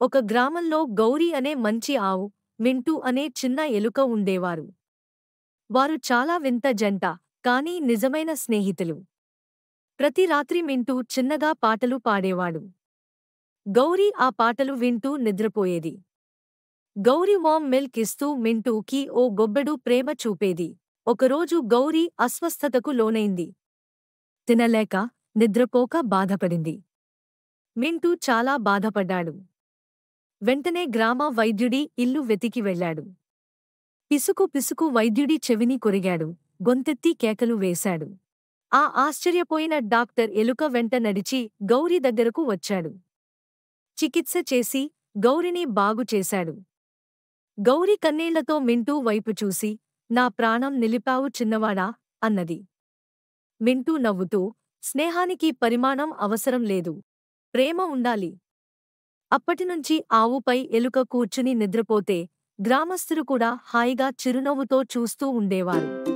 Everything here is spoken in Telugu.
ఒక గ్రామంలో గౌరీ అనే మంచి ఆవు, మింటూ అనే చిన్న ఎలుక ఉండేవారు. వారు చాలా వింత జంట, కానీ నిజమైన స్నేహితులు. ప్రతి రాత్రి మింటూ చిన్నగా పాటలు పాడేవాడు. గౌరీ ఆ పాటలు వింటూ నిద్రపోయేది. గౌరీ వామ్ మిల్క్ ఇస్తూ మింటూకి ఓ గొబ్బెడు ప్రేమ చూపేది. ఒకరోజు గౌరీ అస్వస్థతకు లోనైంది. తినలేక, నిద్రపోక బాధపడింది. మింటూ చాలా బాధపడ్డాడు. వెంటనే గ్రామ వైద్యుడి ఇల్లు వెతికి వెళ్ళాడు. పిసుకు పిసుకు వైద్యుడి చెవిని కొరిగాడు, గొంతెత్తి కేకలు వేశాడు. ఆ ఆశ్చర్యపోయిన డాక్టర్ ఎలుక వెంట నడిచి గౌరీ దగ్గరకు వచ్చాడు. చికిత్స చేసి గౌరిని బాగుచేశాడు. గౌరి కన్నీళ్లతో మింటూ వైపు చూసి, నా ప్రాణం నిలిపావు చిన్నవాడా, అన్నది. మింటూ నవ్వుతూ, స్నేహానికి పరిమాణం అవసరం లేదు. ప్రేమ ఉండాలి. అప్పటినుంచి ఆవుపై ఎలుక కూర్చుని నిద్రపోతే గ్రామస్థులు కూడా హాయిగా చిరునవ్వుతో చూస్తూ ఉండేవారు.